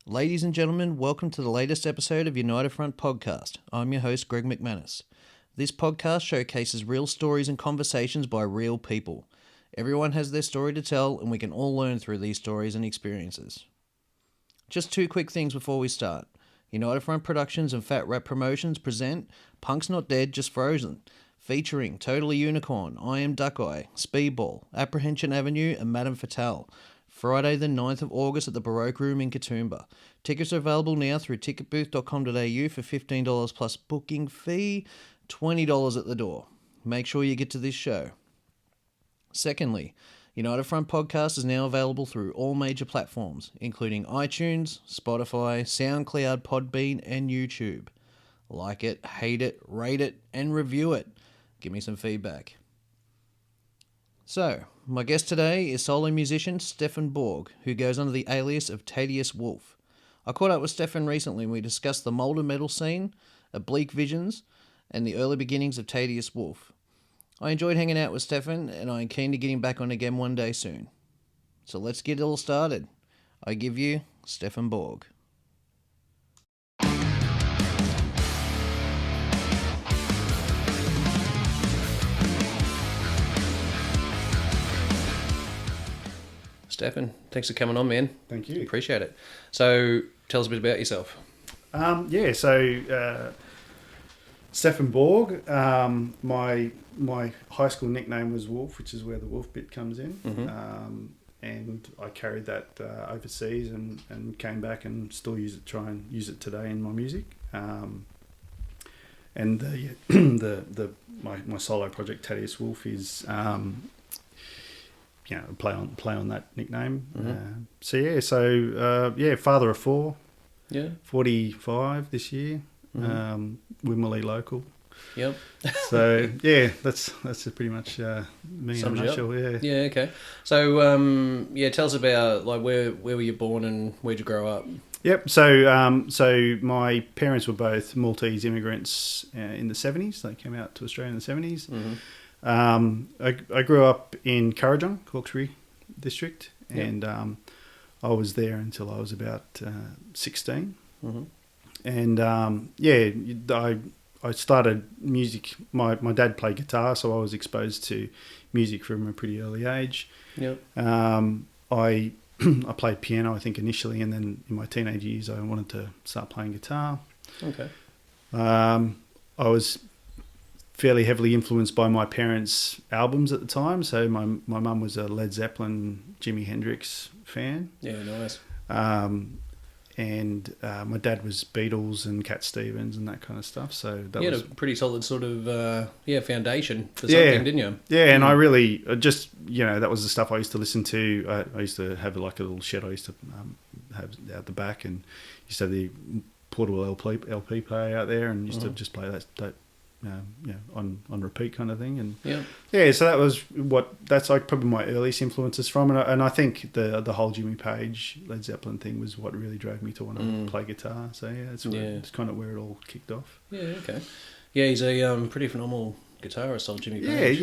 Ladies and gentlemen, welcome to the latest episode of United Front Podcast. I'm your host, Greg McManus. This podcast showcases real stories and conversations by real people. Everyone has their story to tell, and we can all learn through these stories and experiences. Just two quick things before we start. United Front Productions and Fat Rap Promotions present Punk's Not Dead, Just Frozen, featuring Totally Unicorn, I Am Duckeye, Speedball, Apprehension Avenue, and Madame Fatale. Friday the 9th of August at the Baroque Room in Katoomba. Tickets are available now through ticketbooth.com.au for $15 plus booking fee, $20 at the door. Make sure you get to this show. Secondly, United Front Podcast is now available through all major platforms, including iTunes, Spotify, SoundCloud, Podbean, and YouTube. Like it, hate it, rate it, and review it. Give me some feedback. So, my guest today is solo musician Stephan Borg, who goes under the alias of Tatius Wolff. I caught up with Stephan recently and we discussed the Malta metal scene, oblique visions, and the early beginnings of Tatius Wolff. I enjoyed hanging out with Stephan, and I'm keen to get him back on again one day soon. So let's get it all started. I give you Stephan Borg. Stephan, thanks for coming on, man. Thank you. Appreciate it. So, tell us a bit about yourself. Stephan Borg. My high school nickname was Wolf, which is where the Wolf bit comes in. Mm-hmm. And I carried that overseas and came back and still try and use it today in my music. My solo project Tatius Wolff is play on that nickname. Mm-hmm. Father of four. Yeah. 45 this year. Mm-hmm. Wimmerley local. Yep. So that's pretty much me in a nutshell. Yeah. Yeah. Okay. So tell us about where were you born and where'd you grow up? Yep. So my parents were both Maltese immigrants in the 70s. They came out to Australia in the 70s. Mm-hmm. I grew up in Kurrajong, Hawkesbury district, Yep. and I was there until I was about 16. Mm-hmm. And I started music. My dad played guitar, so I was exposed to music from a pretty early age. Yep. I played piano, I think, initially, and then in my teenage years I wanted to start playing guitar. Okay. I was fairly heavily influenced by my parents' albums at the time. So my mum was a Led Zeppelin, Jimi Hendrix fan. Yeah, nice. And my dad was Beatles and Cat Stevens and that kind of stuff. So that was was a pretty solid sort of foundation for something, didn't you? Yeah, and I really just that was the stuff I used to listen to. I used to have like a little shed I used to have out the back, and used to have the portable LP player out there, and used to just play that on repeat kind of thing. And so that's like probably my earliest influences from, and I think the whole Jimmy Page Led Zeppelin thing was what really drove me to want to play guitar. So it's kind of where it all kicked off. Yeah. Okay. Yeah, he's a pretty phenomenal guitarist, old Jimmy Page.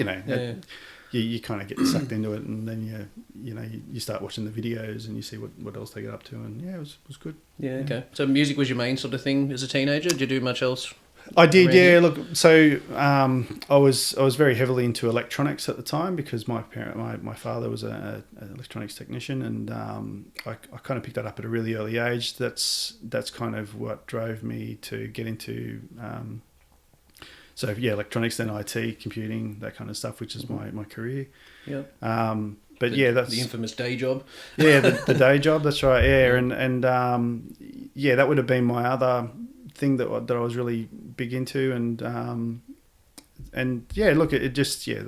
You kind of get sucked into it, and then you start watching the videos and you see what else they get up to, and it was good. Yeah. Okay. So music was your main sort of thing as a teenager. Did you do much else? I did, yeah. Look, so I was very heavily into electronics at the time because my father was an electronics technician, and I kind of picked that up at a really early age. That's kind of what drove me to get into electronics, then IT, computing, that kind of stuff, which is my career. Yeah. That's the infamous day job. Yeah, the day job. That's right. Yeah, and that would have been my other thing that I was really big into, and that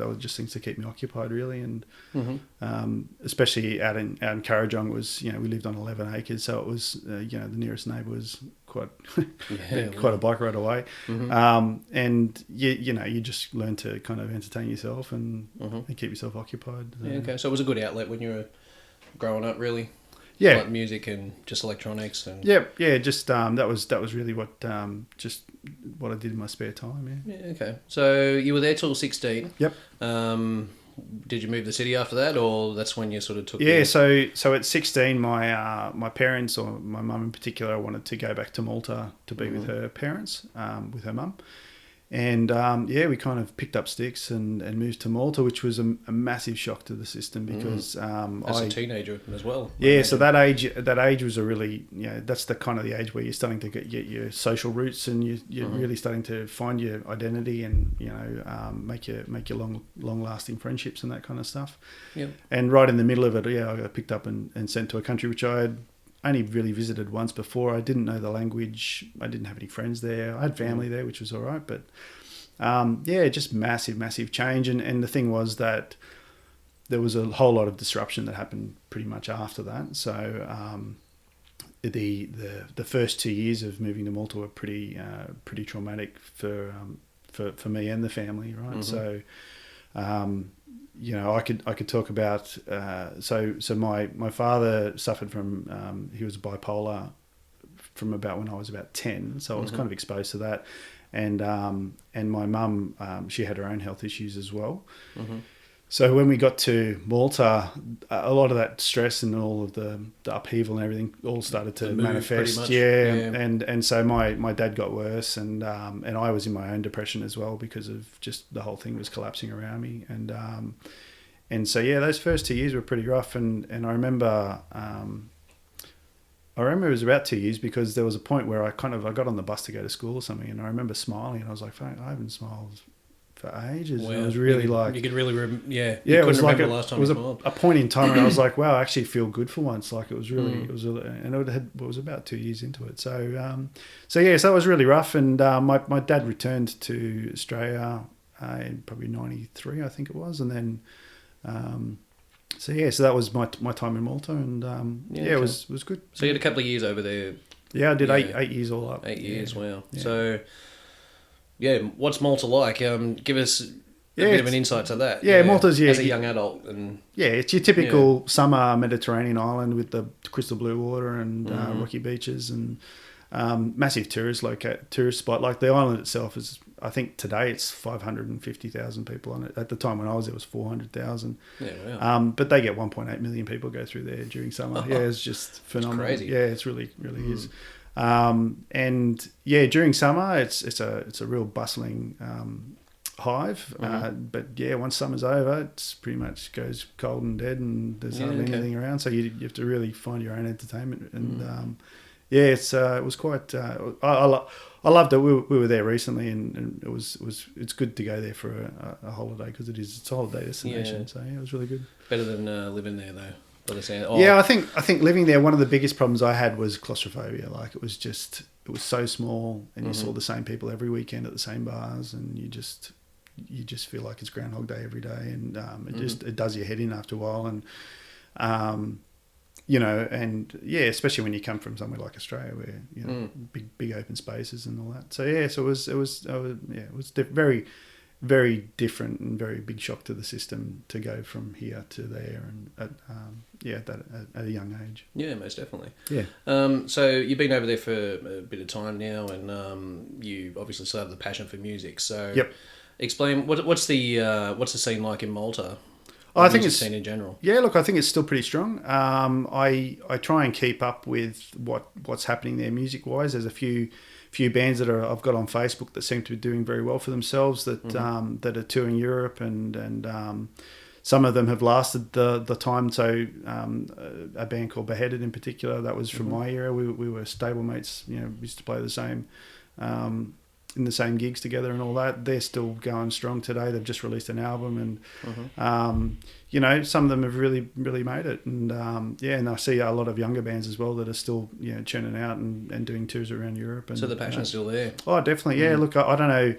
was just things to keep me occupied really, and especially out in Kurrajong was we lived on 11 acres, so it was the nearest neighbour was quite a bike ride away, and you just learn to kind of entertain yourself and keep yourself occupied. Okay, so it was a good outlet when you were growing up, really. Yeah, like music and just electronics and just that was really what I did in my spare time. Okay, so you were there till 16. Yep. did you move the city after that, or that's when you sort of took? Yeah, so at 16, my parents, or my mum in particular, wanted to go back to Malta to be with her parents, with her mum. And we kind of picked up sticks and moved to Malta, which was a massive shock to the system because as a teenager as well. Yeah, so that age was a really, that's the kind of the age where you're starting to get your social roots, and you're really starting to find your identity, and make your long lasting friendships and that kind of stuff. Yeah. And right in the middle of it, I got picked up and sent to a country which I had only really visited once before. I didn't know the language. I didn't have any friends there. I had family there, which was all right. But, just massive change. And the thing was that there was a whole lot of disruption that happened pretty much after that. So the first 2 years of moving to Malta were pretty traumatic for me and the family, right? So... I could talk about. So my father suffered from. He was bipolar from about when I was about 10, so I was kind of exposed to that, and my mum, she had her own health issues as well. So when we got to Malta, a lot of that stress and all of the upheaval and everything all started to manifest. And so my dad got worse, and I was in my own depression as well because of just the whole thing was collapsing around me. And so those first 2 years were pretty rough. And I remember it was about 2 years because there was a point where I got on the bus to go to school or something, and I remember smiling, and I was like, I haven't smiled for ages. Wow. It was really you could really it was like the last time it was a point in time where I was like, wow, I actually feel good for once. Like it was really and it was about 2 years into it. So that was really rough. And my dad returned to Australia in probably 93, I think it was, and then so that was my time in Malta, and it was good. So you had a couple of years over there. Yeah, I did 8 years all up. 8 years, wow. Yeah. So what's Malta like? Give us a bit of an insight to that. Yeah, Malta's as a young adult, and it's your typical summer Mediterranean island with the crystal blue water and rocky beaches and massive tourist spot. Like the island itself is, I think today it's 550,000 people on it. At the time when I was there, it was 400,000. Yeah, wow. But they get 1.8 million people go through there during summer. It's just phenomenal. It's crazy. Yeah, it's really is. And during summer it's a real bustling hive. But once summer's over, it's pretty much goes cold and dead, and there's hardly anything around. So you have to really find your own entertainment. And it was quite. I loved it. We were there recently, and it's good to go there for a holiday because it's a holiday destination. So it was really good. Better than living there though. I think living there, one of the biggest problems I had was claustrophobia. Like it was so small, and you saw the same people every weekend at the same bars, and you just feel like it's Groundhog Day every day, and it does your head in after a while, and especially when you come from somewhere like Australia where big open spaces and all that. So it was very, very different and very big shock to the system to go from here to there, and at a young age. Yeah, most definitely. Yeah. So you've been over there for a bit of time now, and you obviously still have the passion for music. So explain what's the scene like in Malta? I think it's scene in general. Yeah, look, I think it's still pretty strong. I try and keep up with what's happening there music wise. There's a few bands that I've got on Facebook that seem to be doing very well for themselves that that are touring Europe, and some of them have lasted the time. So a band called Beheaded in particular, that was from my era. We were stablemates. We used to play the same. In the same gigs together and all that. They're still going strong today. They've just released an album, and some of them have really, really made it. And and I see a lot of younger bands as well that are still churning out and doing tours around Europe. And so the passion's still there. Oh, definitely. Yeah. Look, I don't know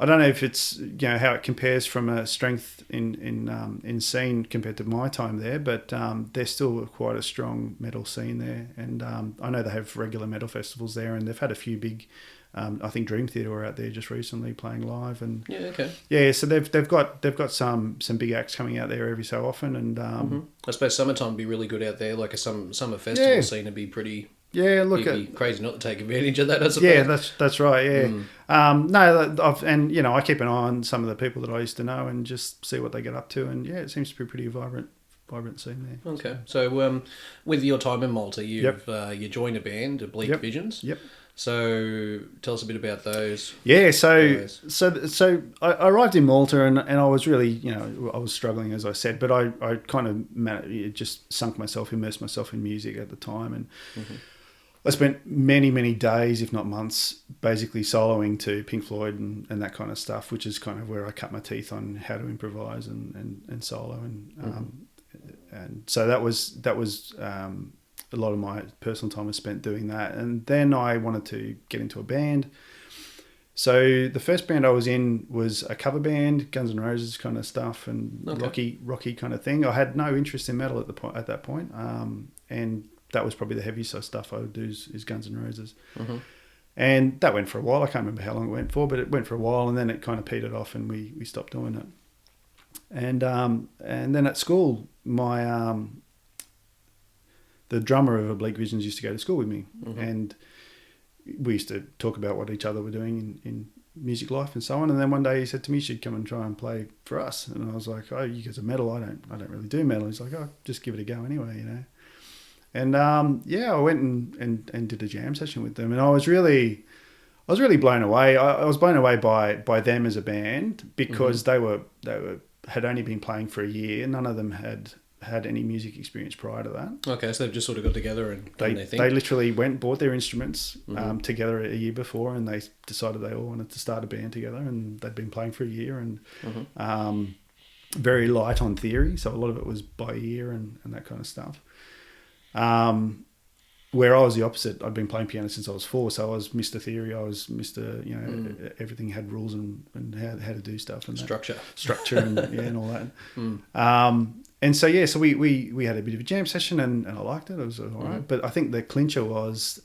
if it's how it compares from a strength in scene compared to my time there, but there's still quite a strong metal scene there, and I know they have regular metal festivals there, and they've had a few big. I think Dream Theater were out there just recently playing live, and so they've got some big acts coming out there every so often, and I suppose summertime would be really good out there, like a summer festival scene would be pretty Yeah, look, You'd be crazy not to take advantage of that, I suppose. Yeah, that's right. Yeah, no, I keep an eye on some of the people that I used to know and just see what they get up to, and yeah, it seems to be a pretty vibrant scene there. Okay, so with your time in Malta, you joined a band, Oblique Visions. Yep. So tell us a bit about those. Yeah, so I arrived in Malta and I was really, I was struggling, as I said, but I kind of just immersed myself in music at the time, and I spent many, many days, if not months, basically soloing to Pink Floyd and that kind of stuff, which is kind of where I cut my teeth on how to improvise and solo, and so that was a lot of my personal time was spent doing that. And then I wanted to get into a band. So the first band I was in was a cover band, Guns N' Roses kind of stuff, and rocky kind of thing. I had no interest in metal at that point, and that was probably the heaviest stuff I would do is Guns N' Roses. And that went for a while. I can't remember how long it went for, but it went for a while, and then it kind of petered off, and we stopped doing it. And then at school, the drummer of Oblique Visions used to go to school with me, and we used to talk about what each other were doing in music life and so on. And then one day he said to me, "You should come and try and play for us." And I was like, "Oh, you guys are metal. I don't really do metal." He's like, "Oh, just give it a go anyway, And I went and did a jam session with them, and I was really blown away. I was blown away by them as a band, because they had only been playing for a year. None of them had any music experience prior to that. Okay, so they've just sort of got together and done their thing. They literally bought their instruments together a year before, and they decided they all wanted to start a band together, and they'd been playing for a year, and very light on theory, so a lot of it was by ear and that kind of stuff. Where I was the opposite. I'd been playing piano since I was 4, so I was Mr. Theory. I was Mr. Everything had rules and how to do stuff and structure and all that. And so we had a bit of a jam session, and I liked it. It was all right. But I think the clincher was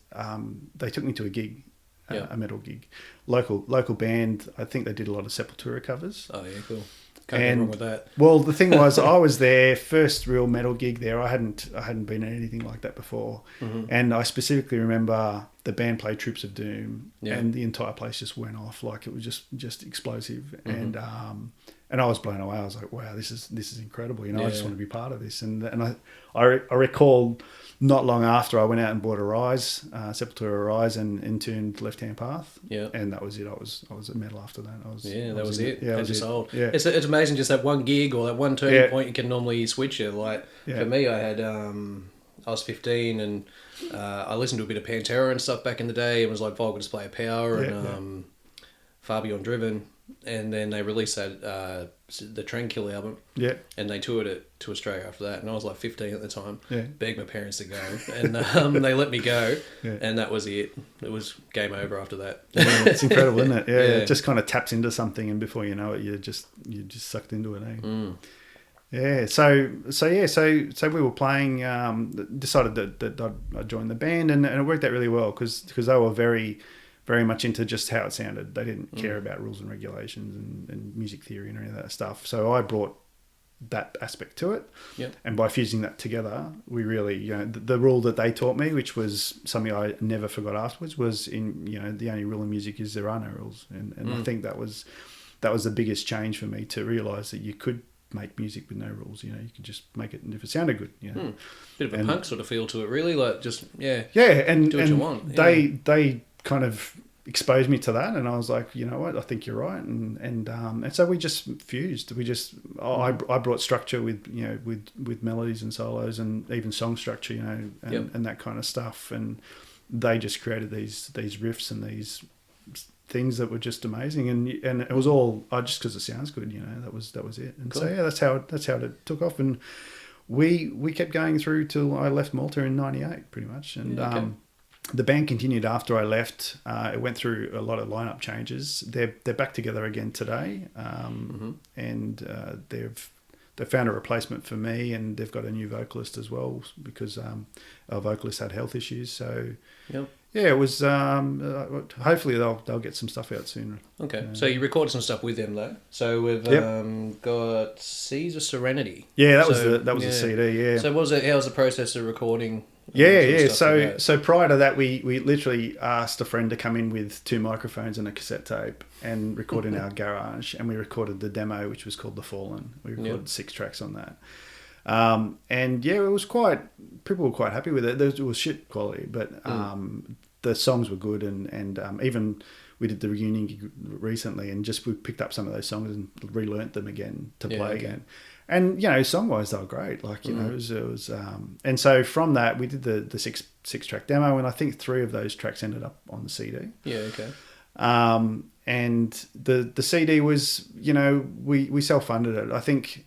they took me to a gig, a metal gig, local band. I think they did a lot of Sepultura covers. Oh yeah, cool. Can't go wrong with that. Well, the thing was, I was their first real metal gig there. I hadn't been at anything like that before, and I specifically remember the band played Troops of Doom, and the entire place just went off, like it was just explosive, and I was blown away. I was like, wow, this is incredible. I just want to be part of this, and I recall. Not long after, I went out and bought a Rise, Sepultura Rise, and tuned Left Hand Path. Yeah, and that was it. I was at metal after that. That was it. Yeah, it was sold. Yeah, it's amazing just that one gig or that one turning point you can normally switch it. Like for me, I had I was 15 and I listened to a bit of Pantera and stuff back in the day. It was like Vulgar Display of Power and Far Beyond Driven, and then they released that the Tranquil album. Yeah, and they toured it to Australia after that, and I was like 15 at the time. Yeah, begged my parents to go, and they let me go, and that was it. It was game over after that. Yeah, it's incredible, isn't it? Yeah, it just kind of taps into something, and before you know it, you're just sucked into it. Yeah, so we were playing. Decided that I'd join the band, and it worked out really well because they were very much into just how it sounded. They didn't care about rules and regulations and music theory and any of that stuff. So I brought that aspect to it. Yep. And by fusing that together, we really, the rule that they taught me, which was something I never forgot afterwards, was the only rule in music is there are no rules. And I think that was the biggest change for me, to realise that you could make music with no rules. You could just make it, and if it sounded good, Bit of a punk sort of feel to it, really, like just and do what you want. They kind of exposed me to that, and I was like, you know what, I think you're right, and so we just fused. I brought structure with melodies and solos and even song structure, and that kind of stuff, and they just created these riffs and these things that were just amazing, and it was all just because it sounds good, that was it. And cool. So that's how it took off, and we kept going through till I left Malta in '98 pretty much, and the band continued after I left. It went through a lot of lineup changes. They're back together again today, and they've found a replacement for me, and they've got a new vocalist as well, because our vocalist had health issues. So it was. Hopefully they'll get some stuff out soon. Okay, so you recorded some stuff with them though. So we've got Seas of Serenity. Yeah, that was the CD. Yeah. So how was the process of recording Yeah. Stuff So prior to that, we literally asked a friend to come in with 2 microphones and a cassette tape and record in our garage, and we recorded the demo, which was called The Fallen. We recorded 6 tracks on that. And yeah, it was people were quite happy with it. It was shit quality, but the songs were good, and even we did the reunion gig recently, and we picked up some of those songs and relearnt them again to play again. And song wise, they were great. Like it was and so from that we did the six track demo, and I think 3 of those tracks ended up on the CD. Yeah, okay. And the CD was, we self funded it. I think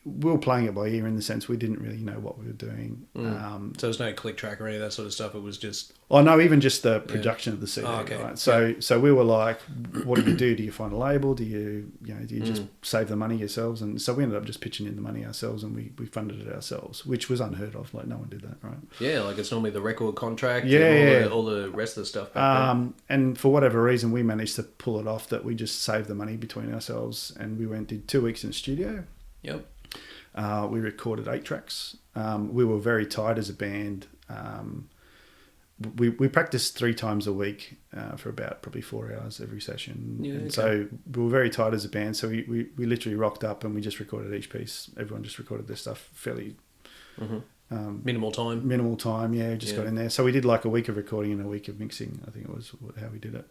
we were playing it by ear in the sense we didn't really know what we were doing. So there's no click track or any of that sort of stuff. It was just... Oh, no, even just the production of the CD. Oh, okay. Right? So we were like, what do you do? Do you find a label? Do you just save the money yourselves? And so we ended up just pitching in the money ourselves, and we funded it ourselves, which was unheard of. Like, no one did that, right? Yeah, like it's normally the record contract all the rest of the stuff. And for whatever reason, we managed to pull it off, that we just saved the money between ourselves, and we did 2 weeks in the studio. Yep. We recorded 8 tracks. We were very tight as a band. We practiced 3 times a week for about probably 4 hours every session. Yeah, and so we were very tight as a band. So we literally rocked up and we just recorded each piece. Everyone just recorded their stuff fairly... minimal time. Just got in there. So we did like a week of recording and a week of mixing, I think it was how we did it.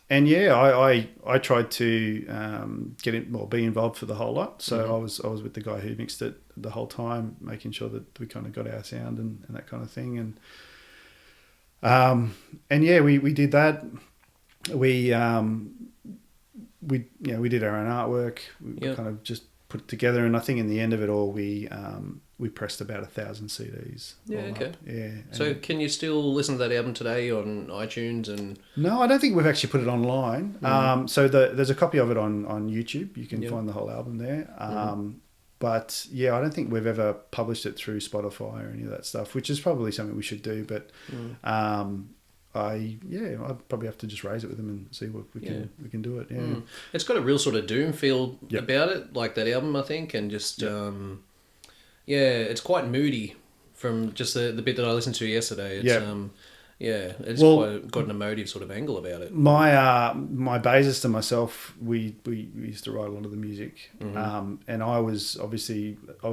And yeah, I tried to be involved for the whole lot. So I was with the guy who mixed it the whole time, making sure that we kind of got our sound and that kind of thing. And yeah, we did that. We did our own artwork. We kind of just put it together, and I think in the end of it all, we pressed about 1,000 CDs. Yeah, okay. Up. Yeah. So can you still listen to that album today on iTunes? And no, I don't think we've actually put it online. So there's a copy of it on YouTube. You can find the whole album there. But yeah, I don't think we've ever published it through Spotify or any of that stuff, which is probably something we should do. But I'd probably have to just raise it with them and see what we can do it. Yeah. It's got a real sort of doom feel about it, like that album, I think, and just it's quite moody from just the bit that I listened to yesterday. It's it's quite got an emotive sort of angle about it. My bassist and myself, we used to write a lot of the music, and I was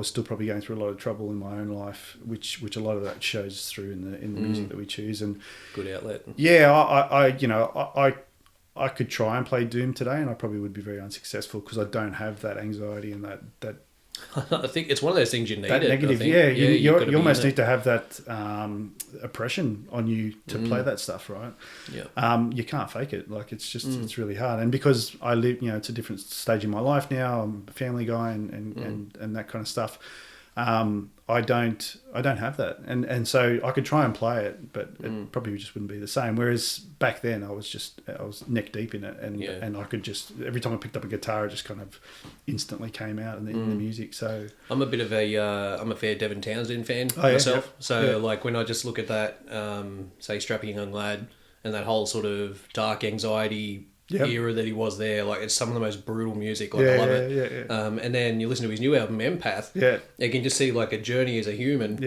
still probably going through a lot of trouble in my own life, which a lot of that shows through in the music that we choose. And good outlet. Yeah, I could try and play doom today, and I probably would be very unsuccessful because I don't have that anxiety and that. I think it's one of those things you need. That negative, you almost need to have that oppression on you to play that stuff, right? Yeah. You can't fake it. Like it's just it's really hard. And because I live, it's a different stage in my life now. I'm a family guy and that kind of stuff. I don't have that, and so I could try and play it, but it probably just wouldn't be the same. Whereas back then I was neck deep in it, and I could just, every time I picked up a guitar, it just kind of instantly came out in the music. So I'm a bit of I'm a fair Devin Townsend fan myself. Yeah. So like when I just look at that, say Strapping Young Lad, and that whole sort of dark anxiety era that he was there, like it's some of the most brutal music. Like I love it. And then you listen to his new album Empath. You can just see like a journey as a human.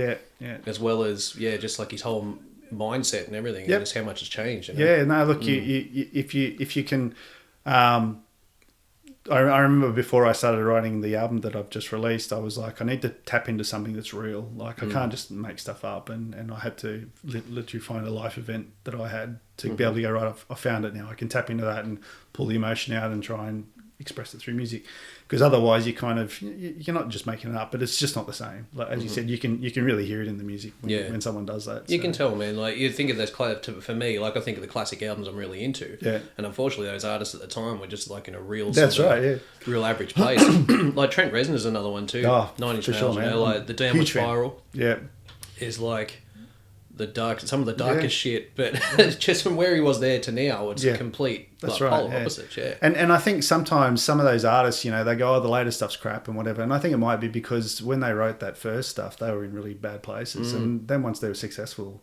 As well as just like his whole mindset and everything, and just how much has changed. Look, if you can. I remember before I started writing the album that I've just released, I was like, I need to tap into something that's real. Like I can't just make stuff up, and I had to literally find a life event that I had to be able to go, right, I found it now. I can tap into that and pull the emotion out and try and express it through music. Because otherwise you're not just making it up, but it's just not the same. Like as you said, you can really hear it in the music when someone does that. You can tell, man. Like you think of those, for me, like I think of the classic albums I'm really into. And unfortunately, those artists at the time were just like in a real real average place. Like Trent Reznor's another one too. 9 Inch Nails, like the Downward Spiral. Is like some of the darkest shit, but just from where he was there to now, it's a complete polar opposite. And I think sometimes some of those artists, they go, oh, the latest stuff's crap and whatever. And I think it might be because when they wrote that first stuff, they were in really bad places. And then once they were successful,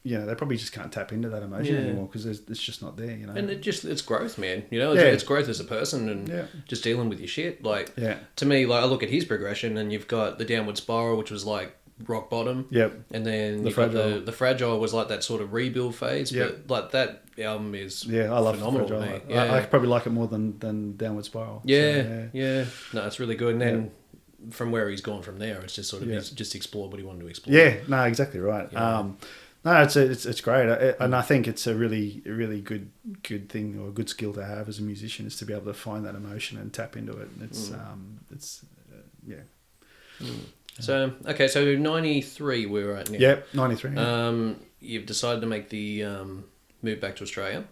they probably just can't tap into that emotion anymore because it's just not there, And it's growth, man. It's growth as a person and just dealing with your shit. Like, to me, like I look at his progression and you've got the Downward Spiral, which was like rock bottom. Yep. And then The you got Fragile. the Fragile was like that sort of rebuild phase. Yep. But like that album is I love phenomenal. Fragile. Mate. Yeah. I probably like it more than Downward Spiral. Yeah, So, yeah. No, it's really good. And then from where he's gone from there, it's just sort of he's just explored what he wanted to explore. Yeah, no, exactly right. Yeah. No, it's great, and I think it's a really good thing or a good skill to have as a musician is to be able to find that emotion and tap into it. It's yeah. So okay, so 93 we were at now. Yep, 93. You've decided to make the move back to Australia.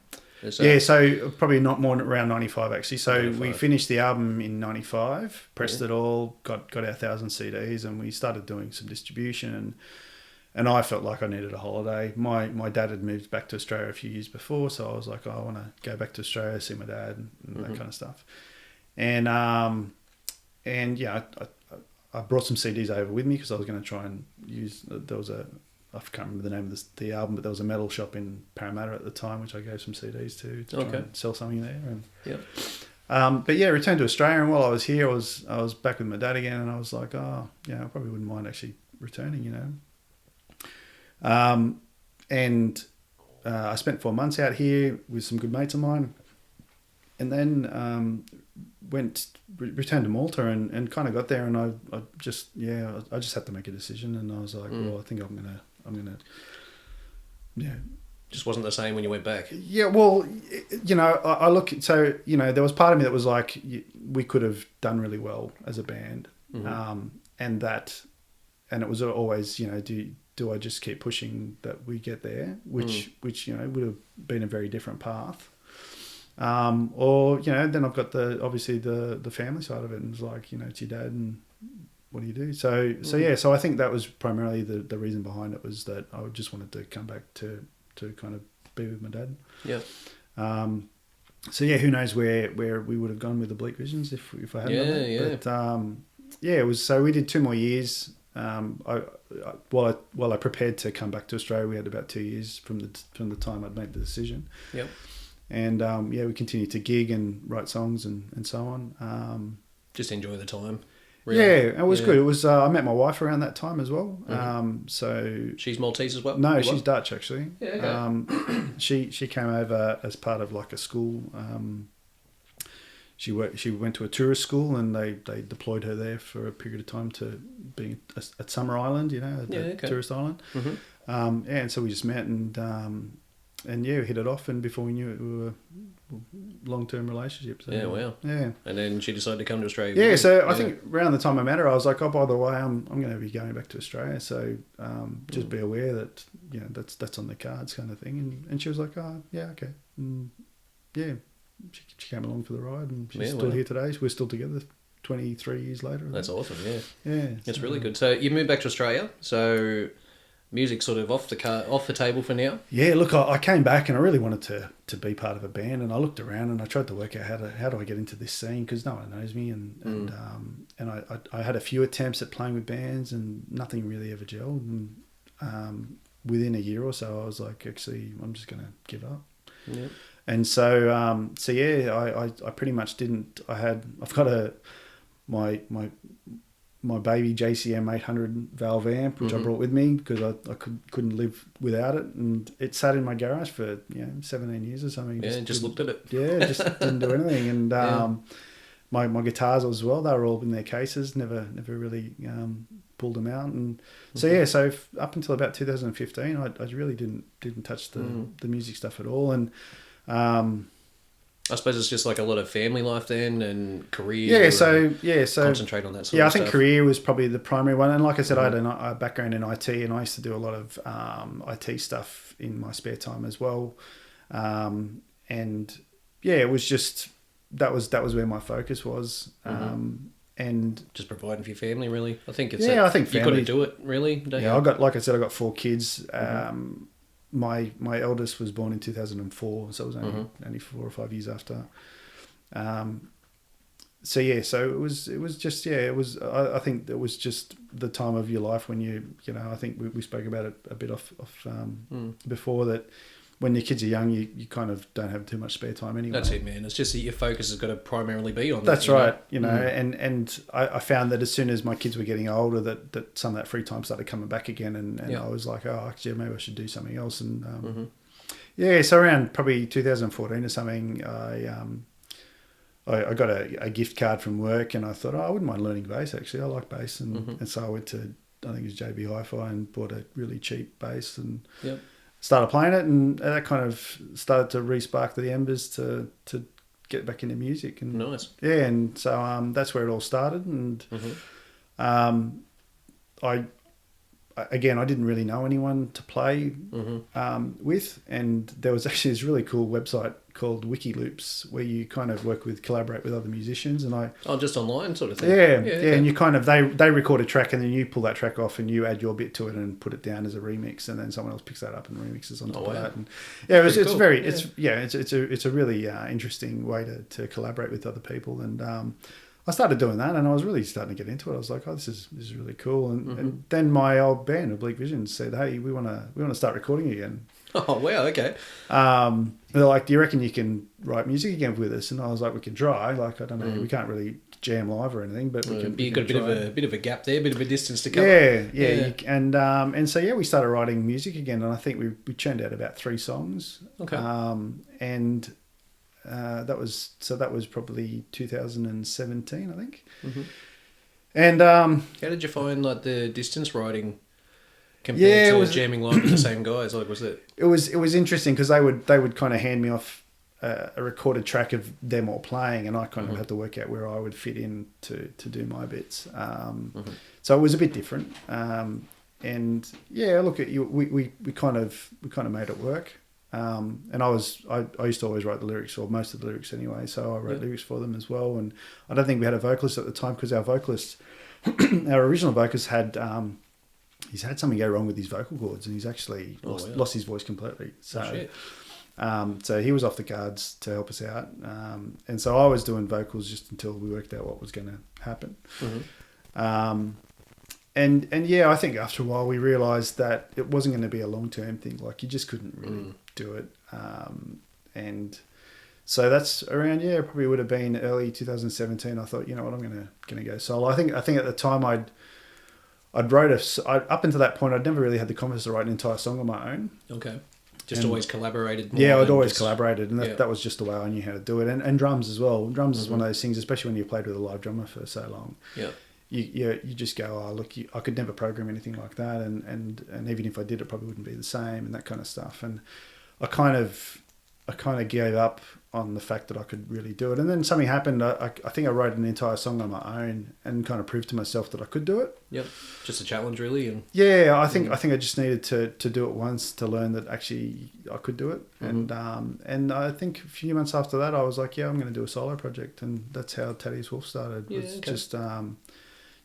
So probably not more around 95 actually. So 95. we finished the album in 95, pressed it all, got our 1,000 CDs, and we started doing some distribution. And I felt like I needed a holiday. My dad had moved back to Australia a few years before, so I was like, I want to go back to Australia, see my dad, and that kind of stuff. And yeah, I brought some CDs over with me because I was going to try and use. There was I can't remember the name of the album, but there was a metal shop in Parramatta at the time, which I gave some CDs to try and sell something there. And, but yeah, returned to Australia, and while I was here, I was back with my dad again, and I was like, I probably wouldn't mind actually returning, and I spent 4 months out here with some good mates of mine, and then returned to Malta and kind of got there, and I just had to make a decision, and I was like, well, I think I'm gonna just wasn't the same when you went back. Yeah, well, I look, so there was part of me that was like, we could have done really well as a band, and it was always, do I just keep pushing that we get there, which would have been a very different path, or then I've got obviously the family side of it, and it's like, it's your dad, and what do you do? So I think that was primarily the reason behind it, was that I just wanted to come back to kind of be with my dad. Yeah. So yeah, who knows where we would have gone with Oblique Visions if I hadn't done that. But it was, so we did 2 more years. While I prepared to come back to Australia, we had about 2 years from the time I'd made the decision. Yep. And we continued to gig and write songs and so on. Just enjoy the time. Really. Yeah, it was good. It was. I met my wife around that time as well. So she's Maltese as well. No, she's Dutch actually. Yeah. Okay. She came over as part of like a school. She went to a tourist school, and they deployed her there for a period of time to be at Summer Island, a tourist island. And so we just met and hit it off, and before we knew it, we were long-term relationships. So, yeah, wow. Yeah. And then she decided to come to Australia. Yeah, so I think around the time I met her, I was like, oh, by the way, I'm going to be going back to Australia, so just be aware that that's on the cards, kind of thing. And she was like, oh, yeah, okay. And yeah, she came along for the ride, and she's still here today. We're still together 23 years later. That's awesome, yeah. Yeah. It's really good. So you moved back to Australia, so music sort of off the table for now? Yeah, look, I came back and I really wanted to be part of a band, and I looked around and I tried to work out how do I get into this scene, because no one knows me, and I had a few attempts at playing with bands and nothing really ever gelled, and within a year or so I was like, actually, I'm just going to give up. Yeah. And so I pretty much didn't. I've got my baby JCM 800 valve amp, which I brought with me because I couldn't live without it, and it sat in my garage for 17 years or something. Just looked at it. Yeah, just didn't do anything. And my guitars as well, they were all in their cases. Never really pulled them out. And so up until about 2015, I really didn't touch the music stuff at all. And I suppose it's just like a lot of family life then, and career. So concentrate on that sort of stuff. I think career was probably the primary one. And like I said, I had a background in IT, and I used to do a lot of IT stuff in my spare time as well. It was just that was where my focus was. And just providing for your family, really. I think it's I think you've got to do it, really. Don't you? I got 4 kids. My eldest was born in 2004, so it was only 4 or 5 years after. So it was just I think it was just the time of your life when I think we spoke about it a bit off before, that when your kids are young, you kind of don't have too much spare time anyway. That's it, man. It's just that your focus has got to primarily be on that. That's right. And I found that as soon as my kids were getting older, that some of that free time started coming back again, and I was like, oh, actually, maybe I should do something else. And so around probably 2014 or something, I got a gift card from work, and I thought, I wouldn't mind learning bass. Actually, I like bass, and so I went to, I think it was JB Hi-Fi, and bought a really cheap bass and started playing it, and that kind of started to re-spark the embers to get back into music. And nice. Yeah, and so that's where it all started. And I didn't really know anyone to play with, and there was actually this really cool website called WikiLoops where you kind of collaborate with other musicians, and just online sort of thing. Okay. And you kind of they record a track, and then you pull that track off and you add your bit to it and put it down as a remix, and then someone else picks that up and remixes on top of that. And it's a really interesting way to collaborate with other people. And I started doing that, and I was really starting to get into it. I was like, oh, this is really cool. And then my old band, Oblique Vision, said, hey, we want to start recording again. Oh, wow, okay. They're like, do you reckon you can write music again with us? And I was like, we can try. Like, I don't know, we can't really jam live or anything, but you've got a bit of a gap there, a bit of a distance to cover. Yeah. And so we started writing music again, and I think we churned out about 3 songs. Okay. That was probably 2017, I think. And how did you find like the distance writing compared to jamming live with the same guys? Like, was it? It was interesting because they would kind of hand me off a recorded track of them all playing, and I kind of had to work out where I would fit in to do my bits. So it was a bit different. And yeah, look at you. We kind of made it work. And I used to always write the lyrics, or most of the lyrics anyway, so I wrote lyrics for them as well. And I don't think we had a vocalist at the time, because our vocalist, our original vocalist he's had something go wrong with his vocal cords, and he's actually lost his voice completely. So, so he was off the cards to help us out. And so I was doing vocals just until we worked out what was going to happen. And I think after a while we realised that it wasn't going to be a long-term thing. Like, you just couldn't really do it. And so that's around, probably would have been early 2017. I thought, you know what, I'm going to go solo. I think at the time I'd wrote up until that point, I'd never really had the confidence to write an entire song on my own. Okay. Always collaborated. I'd always collaborated, and that was just the way I knew how to do it. And drums as well. Drums is one of those things, especially when you played with a live drummer for so long. Yeah. You just go, oh, look, I could never program anything like that, and even if I did, it probably wouldn't be the same, and that kind of stuff. And I kind of gave up on the fact that I could really do it. And then something happened. I think I wrote an entire song on my own and kind of proved to myself that I could do it. Yep, just a challenge, really. And I think I just needed to do it once to learn that actually I could do it. And I think a few months after that, I was like, I'm going to do a solo project, and that's how Tatius Wolff started.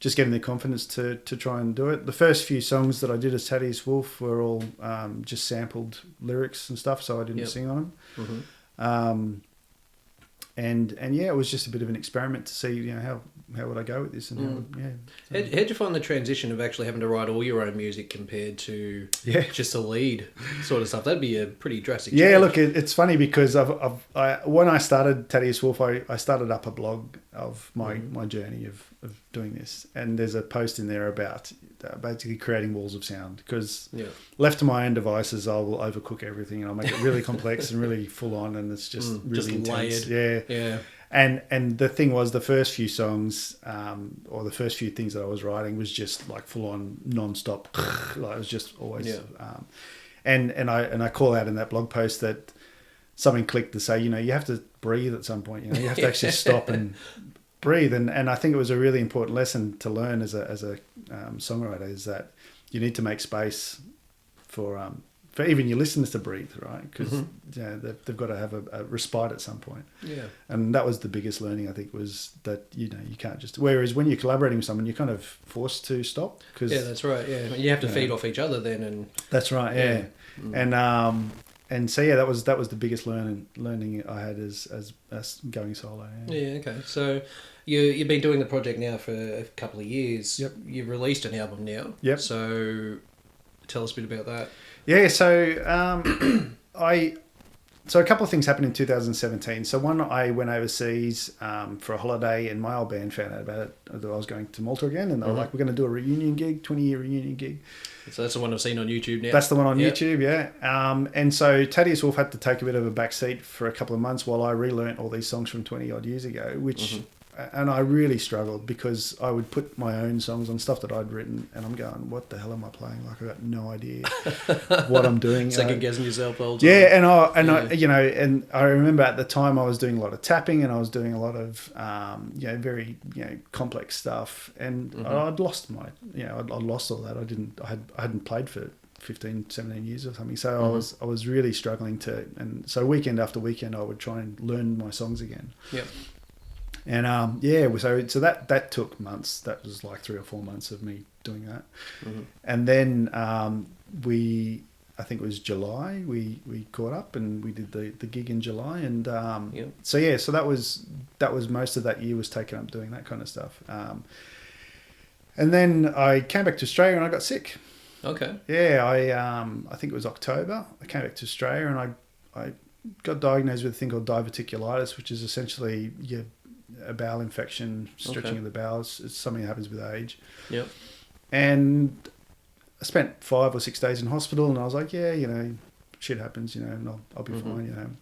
Just getting the confidence to try and do it. The first few songs that I did as Tatius Wolff were all just sampled lyrics and stuff, so I didn't sing on them. And it was just a bit of an experiment to see, how would I go with this, and How'd you find the transition of actually having to write all your own music compared to just a lead sort of stuff? That'd be a pretty drastic change. Yeah, look, it's funny because when I started Tatius Wolff, I started up a blog of my journey of doing this, and there's a post in there about basically creating walls of sound, because left to my own devices, I will overcook everything, and I'll make it really complex and really full on, and it's just really intense. Layered. Yeah. And the thing was, the first few songs, or the first few things that I was writing, was just like full on non-stop. Like, it was just always. And I call out in that blog post that something clicked to say, you have to breathe at some point. You have to actually stop and breathe. And I think it was a really important lesson to learn as a songwriter, is that you need to make space for even your listeners to breathe, right? Because they've got to have a respite at some point. Yeah. And that was the biggest learning, I think, was that you can't just. Whereas when you're collaborating with someone, you're kind of forced to stop. That's right. Yeah, you have to feed off each other then, and that's right. Yeah. And so that was the biggest learning I had as going solo. Yeah. Okay. So you've been doing the project now for a couple of years. Yep. You've released an album now. Yep. So tell us a bit about that. Yeah, so So a couple of things happened in 2017. So one, I went overseas for a holiday, and my old band found out about it, that I was going to Malta again, and they were like, we're going to do a reunion gig, 20-year reunion gig. So that's the one I've seen on YouTube now. That's the one on YouTube, yeah. And so Tatius Wolff had to take a bit of a back seat for a couple of months while I relearnt all these songs from 20-odd years ago, which... And I really struggled because I would put my own songs on stuff that I'd written, and I'm going, what the hell am I playing? Like, I got no idea what I'm doing. Second guessing yourself all the time. Yeah, I, you know, and I remember at the time I was doing a lot of tapping, and I was doing a lot of, very, complex stuff, and I'd lost my, I'd lost all that. I hadn't played for 15, 17 years or something. So I was really struggling and so weekend after weekend I would try and learn my songs again. Yep. And so that took months. That was like 3 or 4 months of me doing that. And then I think it was July, we caught up and we did the gig in July, and so that was most of that year was taken up doing that kind of stuff. And then I came back to Australia and I got sick. Okay. Yeah, I think it was October. I came back to Australia and I got diagnosed with a thing called diverticulitis, which is essentially a bowel infection, stretching of the bowels. It's something that happens with age. Yep. And I spent 5 or 6 days in hospital, and I was like, shit happens, and I'll be fine,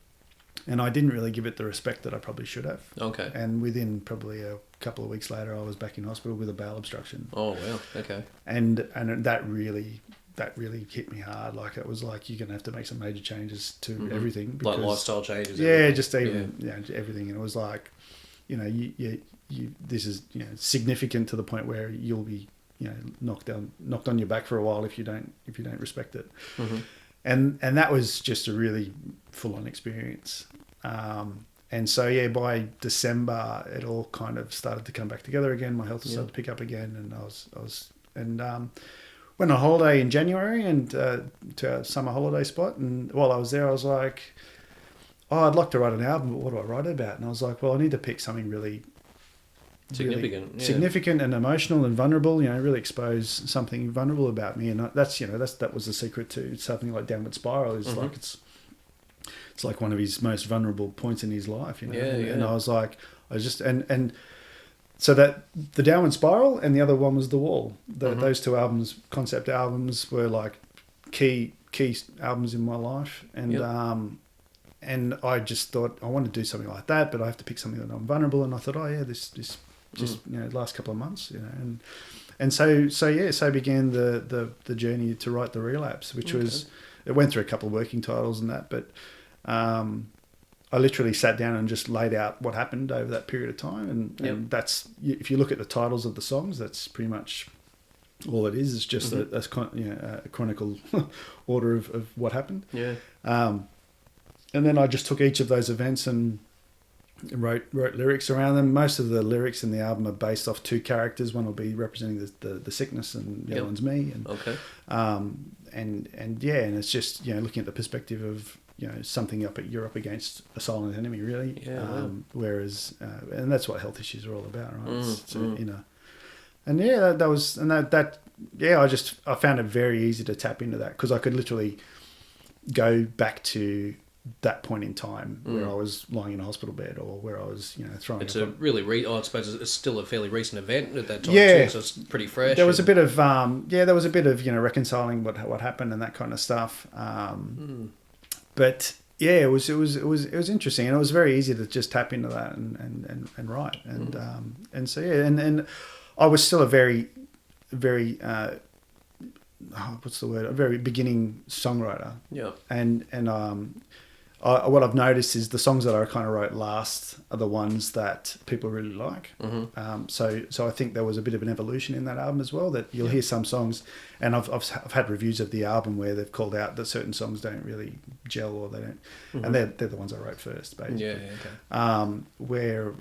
And I didn't really give it the respect that I probably should have. Okay. And within probably a couple of weeks later, I was back in hospital with a bowel obstruction. Oh, wow. Okay. And that really hit me hard. Like, it was like, you're going to have to make some major changes to everything. Because, like lifestyle changes. Yeah, just even, everything. And it was like, this is, significant to the point where you'll be, knocked on your back for a while if you don't respect it. And that was just a really full-on experience. And so, by December, it all kind of started to come back together again. My health started to pick up again, and I was went on holiday in January and to a summer holiday spot. And while I was there, I was like, I'd like to write an album, but what do I write about? And I was like, well, I need to pick something really significant and emotional and vulnerable, really expose something vulnerable about me. And that was the secret to something like Downward Spiral, is like, it's like one of his most vulnerable points in his life, And I was like, and so that the Downward Spiral and the other one was The Wall. Those two albums, concept albums, were like key albums in my life. And I just thought, I want to do something like that, but I have to pick something that I'm vulnerable. And I thought, this just last couple of months, and so began the journey to write The Relapse, which was, it went through a couple of working titles and that, but I literally sat down and just laid out what happened over that period of time, and that's, if you look at the titles of the songs, that's pretty much all it is. It's just a chronicle order of what happened. And then I just took each of those events and wrote lyrics around them. Most of the lyrics in the album are based off 2 characters. One will be representing the sickness, and the other one's me. And and it's just looking at the perspective of something you're up against a silent enemy, really. Whereas and that's what health issues are all about, right? I found it very easy to tap into that, because I could literally go back to that point in time where I was lying in a hospital bed, or where I was, throwing. It's I suppose it's still a fairly recent event at that time too, so it's pretty fresh. There was a bit of reconciling what happened and that kind of stuff. But it was interesting, and it was very easy to just tap into that and write, and I was still a very a very beginning songwriter. And what I've noticed is the songs that I kind of wrote last are the ones that people really like. So I think there was a bit of an evolution in that album as well, that you'll hear some songs, and I've had reviews of the album where they've called out that certain songs don't really gel, or they don't, and they're the ones I wrote first, basically.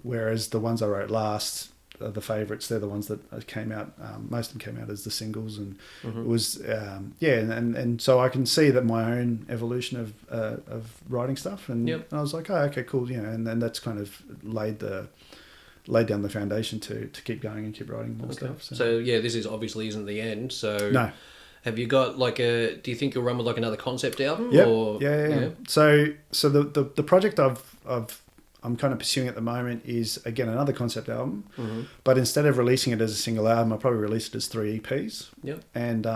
Whereas the ones I wrote last are the favourites. They're the ones that came out. Most of them came out as the singles, and it was and so I can see that my own evolution of writing stuff, and I was like, okay, cool, and then that's kind of laid down the foundation to keep going and keep writing more stuff. So this is obviously isn't the end. So no. Have you got like do you think you'll run with like another concept album? Yep. Or Yeah. So the project I'm kind of pursuing at the moment is, again, another concept album, but instead of releasing it as a single album, I'll probably release it as 3 EPs. Yep. And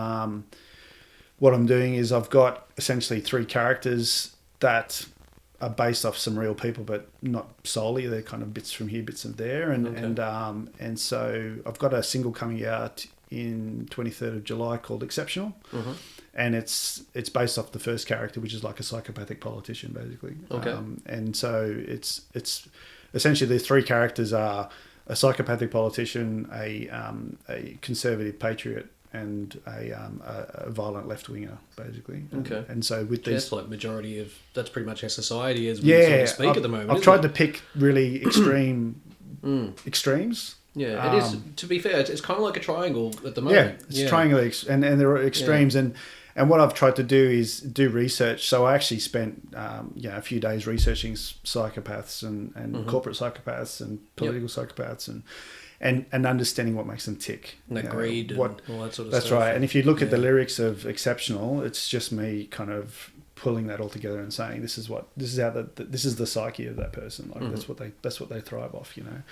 what I'm doing is I've got essentially 3 characters that are based off some real people, but not solely. They're kind of bits from here, bits from there, and so I've got a single coming out in 23rd of July called Exceptional, and it's based off the first character, which is like a psychopathic politician, basically. Okay. And so it's essentially the 3 characters are a psychopathic politician, a conservative patriot, and a violent left winger, basically. Okay. And so with these, that's like majority of that's pretty much our society as we sort of speak at the moment. I've tried to pick really extreme extremes. Yeah, it is. To be fair, it's kind of like a triangle at the moment. Yeah, it's triangle, and there are extremes, and what I've tried to do is do research. So I actually spent a few days researching psychopaths and corporate psychopaths and political psychopaths and understanding what makes them tick. And greed and all that sort of stuff. That's right. And if you look at the lyrics of Exceptional, it's just me kind of pulling that all together and saying this is the psyche of that person. Like that's what they thrive off, you know.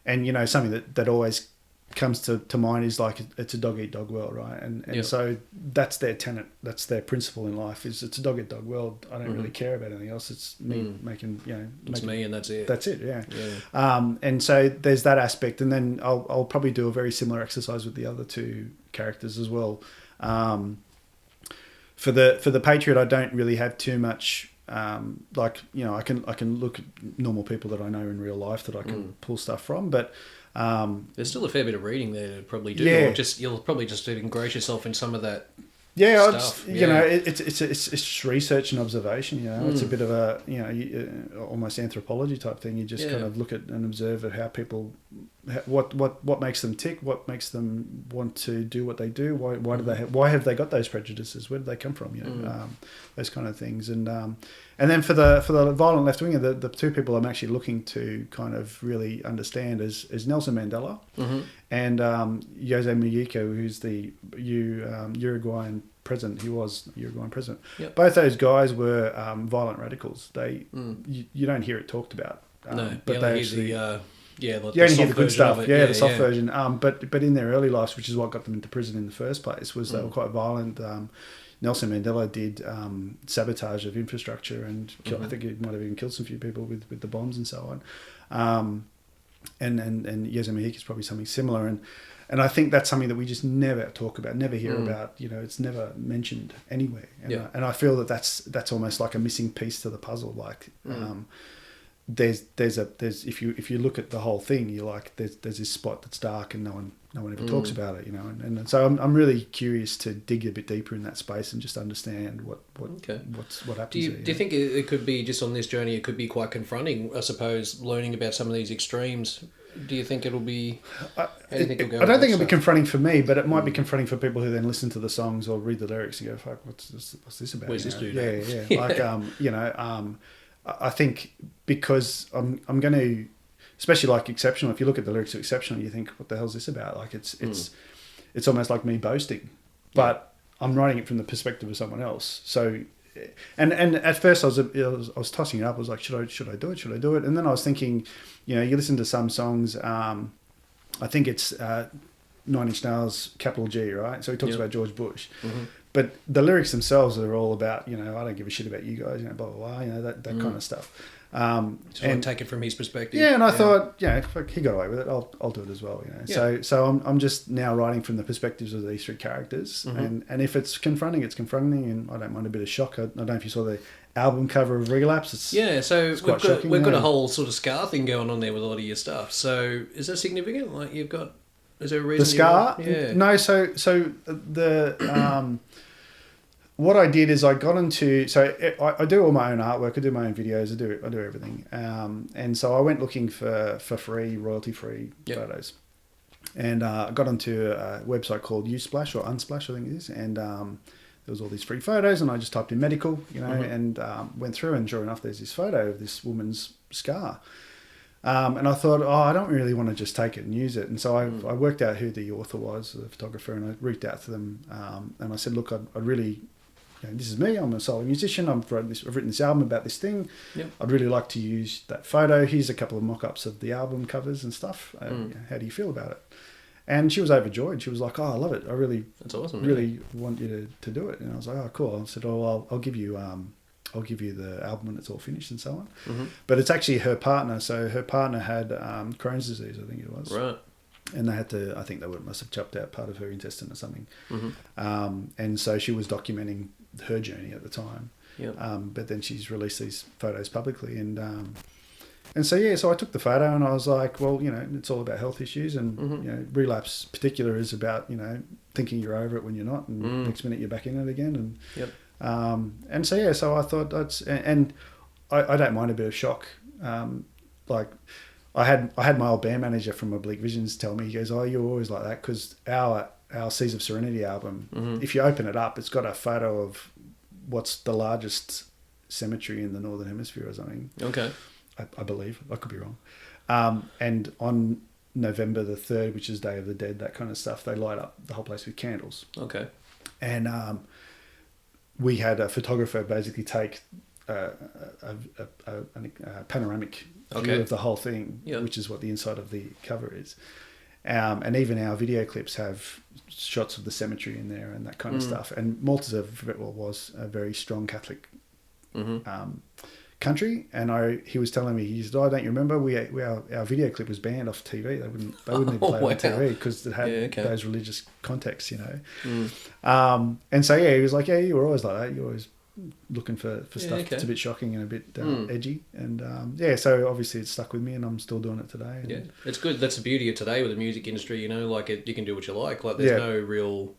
And something that always comes to mind is like it's a dog eat dog world, right? And so that's their tenet, that's their principle in life, is it's a dog eat dog world. I don't really care about anything else. It's me making, it's me and that's it. That's it, yeah. And so there's that aspect, and then I'll probably do a very similar exercise with the other 2 characters as well. For the Patriot, I don't really have too much. I can look at normal people that I know in real life that I can pull stuff from, but there's still a fair bit of reading there to probably do. Yeah. Or you'll probably just engross yourself in some of that. Yeah, stuff. It's just research and observation. It's a bit of a almost anthropology type thing. You just kind of look at and observe at how people, what makes them tick, what makes them want to do what they do. Why have they got those prejudices? Where did they come from? Those kind of things. And then for the violent left winger, the 2 people I'm actually looking to kind of really understand is Nelson Mandela and Jose Mujica, who's the Uruguayan president. He was Uruguayan president. Yep. Both those guys were violent radicals. You don't hear it talked about. But they actually you only hear the good stuff. The soft version. But in their early lives, which is what got them into prison in the first place, was they were quite violent. Nelson Mandela did sabotage of infrastructure and I think he might have even killed some few people with the bombs and so on. And Jose Mujica is probably something similar. And I think that's something that we just never talk about, never hear about. It's never mentioned anywhere. And I feel that that's almost like a missing piece to the puzzle. Like there's if you look at the whole thing, you're like there's this spot that's dark and no one ever talks about it. And so I'm really curious to dig a bit deeper in that space and just understand what happens. Do you think it could be just on this journey? It could be quite confronting, I suppose, learning about some of these extremes. Do you think it'll be? I don't think it'll be confronting for me, but it might be confronting for people who then listen to the songs or read the lyrics and go, "Fuck, what's this about?" Where's this dude? Yeah. Like I think because I'm going to, especially like Exceptional. If you look at the lyrics of Exceptional, you think, "What the hell is this about?" Like it's almost like me boasting, but I'm writing it from the perspective of someone else. So. And at first I was tossing it up. I was like, should I do it? Should I do it? And then I was thinking, you listen to some songs. I think it's 9 Inch Nails, Capital G, right? So he talks about George Bush, but the lyrics themselves are all about, I don't give a shit about you guys, blah blah blah, that kind of stuff. And take it from his perspective. Yeah, and I thought, fuck, he got away with it. I'll do it as well. So I'm just now writing from the perspectives of these 3 characters, and if it's confronting, it's confronting, and I don't mind a bit of shock. I don't know if you saw the album cover of Relapse. It's quite shocking. We've got a whole sort of scar thing going on there with a lot of your stuff. So is that significant? Like is there a reason? The scar? No. So the. What I did is I got into... So I do all my own artwork. I do my own videos. I do everything. And so I went looking for free, royalty-free photos. And I got onto a website called Usplash or Unsplash, I think it is. And there was all these free photos. And I just typed in medical, and went through. And sure enough, there's this photo of this woman's scar. And I thought, I don't really want to just take it and use it. And so I worked out who the author was, the photographer, and I reached out to them. And I said, look, I'd really, this is me. I'm a solo musician. I've written this album about this thing. Yep. I'd really like to use that photo. Here's a couple of mock-ups of the album covers and stuff. How do you feel about it? And she was overjoyed. She was like, I love it. I really, that's awesome. Really want you to do it. And I was like, oh, cool. I said, I'll give you the album when it's all finished and so on. Mm-hmm. But it's actually her partner. So her partner had Crohn's disease, I think it was. Right. And they had to, I think they must have chopped out part of her intestine or something. Mm-hmm. And so she was documenting her journey at the time. Yep. But then she's released these photos publicly. And so I took the photo and I was like, well, it's all about health issues. And, relapse particular is about, thinking you're over it when you're not. And next minute you're back in it again. And yep. So I thought I don't mind a bit of shock. I had my old band manager from Oblique Visions tell me, he goes, oh, you're always like that, because our Seas of Serenity album, if you open it up, it's got a photo of what's the largest cemetery in the Northern Hemisphere or something. Okay. I believe. I could be wrong. And on November the 3rd, which is Day of the Dead, that kind of stuff, they light up the whole place with candles. Okay. And we had a photographer basically take a panoramic view of the whole thing, which is what the inside of the cover is. And even our video clips have shots of the cemetery in there and that kind of stuff. And Malta was a very strong Catholic country, and he was telling me, he said, don't you remember our video clip was banned off TV? They wouldn't even play it on TV because it had those religious contexts, and so he was like, you were always like that, you're always looking for stuff that's a bit shocking and a bit edgy, and so obviously it's stuck with me and I'm still doing it today. And it's good. That's the beauty of today with the music industry, you can do what you like, there's no real,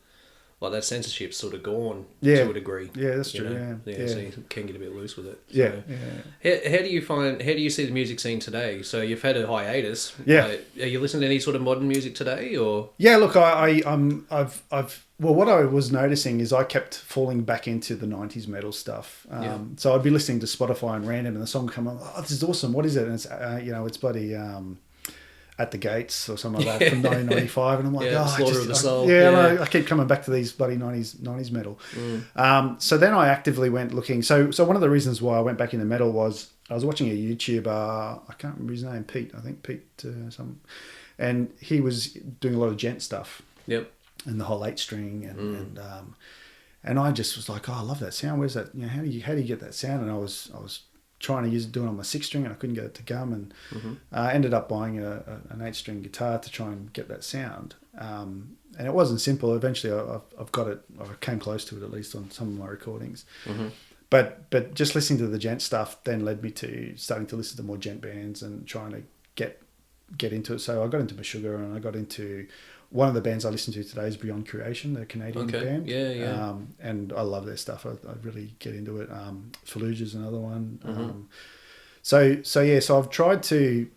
that censorship's sort of gone to a degree. Yeah, that's true. Yeah. So you can get a bit loose with it. So, How do you see the music scene today? So you've had a hiatus. Yeah. Are you listening to any sort of modern music today, or? Yeah, look, what I was noticing is I kept falling back into the 90s metal stuff. So I'd be listening to Spotify and random, and the song would come on, this is awesome. What is it? And it's it's bloody At the Gates or something like that from 1995, and I'm like, Slaughter of the Soul. I keep coming back to these bloody 90s metal. So then I actively went looking. So one of the reasons why I went back into metal was I was watching a YouTuber, I can't remember his name, Pete, I think Pete and he was doing a lot of gent stuff. Yep. And the whole 8-string and I just was like, I love that sound. Where's that? How do you get that sound? And I was trying to do it on my 6-string, and I couldn't get it to gum, and I ended up buying an 8-string guitar to try and get that sound. And it wasn't simple. Eventually, I've got it. I came close to it, at least on some of my recordings. But just listening to the gent stuff then led me to starting to listen to more gent bands and trying to get into it. So I got into Meshuggah, and I got into one of the bands I listen to today is Beyond Creation, the Canadian band. Yeah. And I love their stuff. I really get into it. Fallujah's another one. So I've tried to...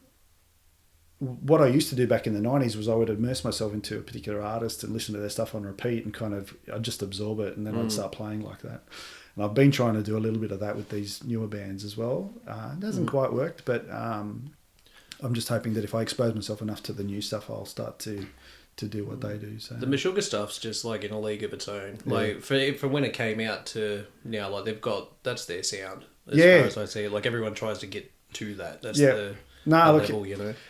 What I used to do back in the 90s was I would immerse myself into a particular artist and listen to their stuff on repeat and I'd just absorb it, and then I'd start playing like that. And I've been trying to do a little bit of that with these newer bands as well. It hasn't quite worked, but I'm just hoping that if I expose myself enough to the new stuff, I'll start to do what they do. So the Meshuggah stuff's just in a league of its own. For when it came out to now, that's their sound as far as I see it. Everyone tries to get to that. That's the level,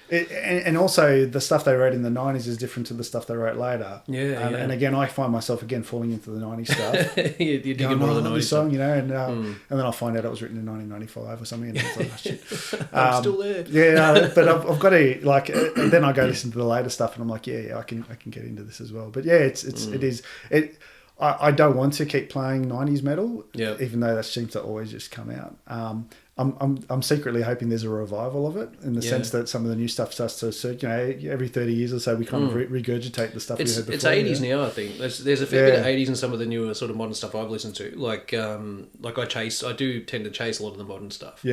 and also the stuff they wrote in the 90s is different to the stuff they wrote later. And again, I find myself falling into the 90s stuff. You're digging more of the 90s song, and then I'll find out it was written in 1995 or something, and it's like, oh, shit. I'm still there. But I've got to and then I go listen to the later stuff, and I'm like, I can get into this as well. But I don't want to keep playing 90s metal, even though that seems to always just come out. I'm secretly hoping there's a revival of it, in the sense that some of the new stuff starts to circulate. Every 30 years or so we kind of regurgite the stuff we heard before. It's 80s now, I think. There's a fair bit of 80s in some of the newer sort of modern stuff I've listened to. I do tend to chase a lot of the modern stuff.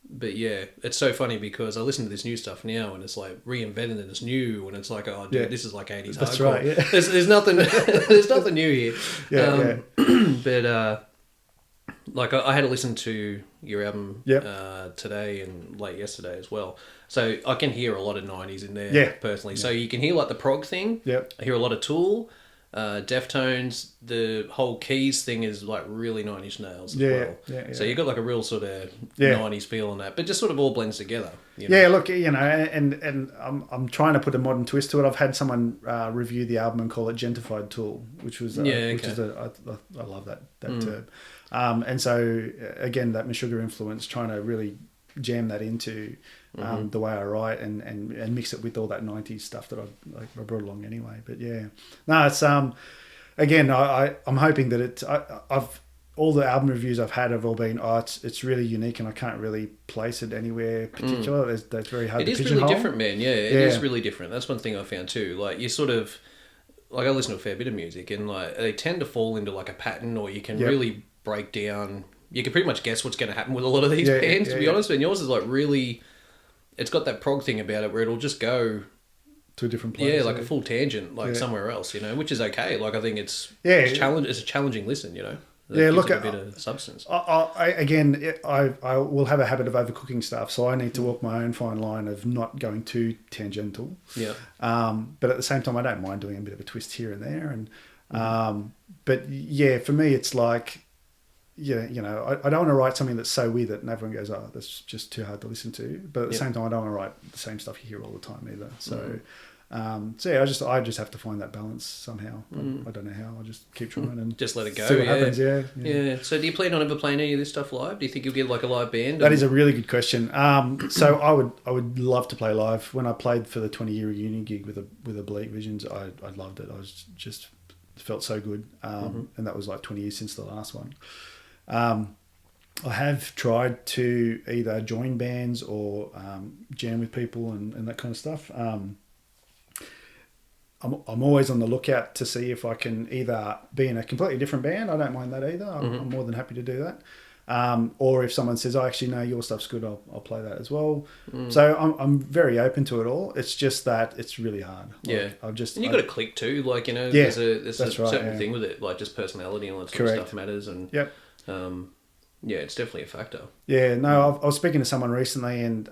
But it's so funny because I listen to this new stuff now and it's reinvented and it's new, and it's this is 80s That's hardcore. Right, yeah. There's nothing there's nothing new here. Like I had to listen to your album Yep. today and late yesterday as well. So I can hear a lot of 90s in there Yeah. personally. So you can hear like the prog thing. Yep. I hear a lot of Tool, Deftones. The whole keys thing is like really 9 Inch Nails as well. Yeah. So you got like a real sort of Yeah. 90s feel on that, but just sort of all blends together. You know? Yeah, look, and I'm trying to put a modern twist to it. I've had someone review the album and call it Gentified Tool, which was which is I love that term. And so again, that Meshuggah influence, trying to really jam that into the way I write and mix it with all that 90s stuff that I brought along anyway. But yeah, no, it's again, I'm hoping that I've all the album reviews I've had have all been, it's really unique and I can't really place it anywhere particular. That's very hard to pigeonhole. It is really different, man. Yeah, it is really different. That's one thing I found too. Like you sort of, like I listen to a fair bit of music and like they tend to fall into like a pattern, or you can really break down. You can pretty much guess what's going to happen with a lot of these bands, to be honest. And yours is like really, it's got that prog thing about it where it'll just go to a different place. Yeah, like a full tangent, like somewhere else, you know, which is okay. Like I think it's a challenging listen, you know. Look at a bit of substance. I will have a habit of overcooking stuff, so I need to walk my own fine line of not going too tangential. Yeah. But at the same time, I don't mind doing a bit of a twist here and there, and but yeah, for me, it's like, I don't want to write something that's so weird that everyone goes, oh, that's just too hard to listen to. But at the same time, I don't want to write the same stuff you hear all the time either. So. I just have to find that balance somehow. I don't know how. I just keep trying and just let it go. See what happens. Yeah. So, do you plan on ever playing any of this stuff live? Do you think you'll get like a live band? That is a really good question. So I would love to play live. When I played for the 20-year reunion gig with Oblique Visions, I loved it. I was just felt so good. And that was like 20 years since the last one. I have tried to either join bands or jam with people and that kind of stuff. I'm always on the lookout to see if I can either be in a completely different band. I don't mind that either. I'm more than happy to do that. Or if someone says, "Oh, actually, no, your stuff's good," I'll play that as well. So I'm very open to it all. It's just that it's really hard. Like, and you got to click too. Like, there's a certain thing with it, like just personality and all that sort of stuff matters. And it's definitely a factor. Yeah, no, I was speaking to someone recently, and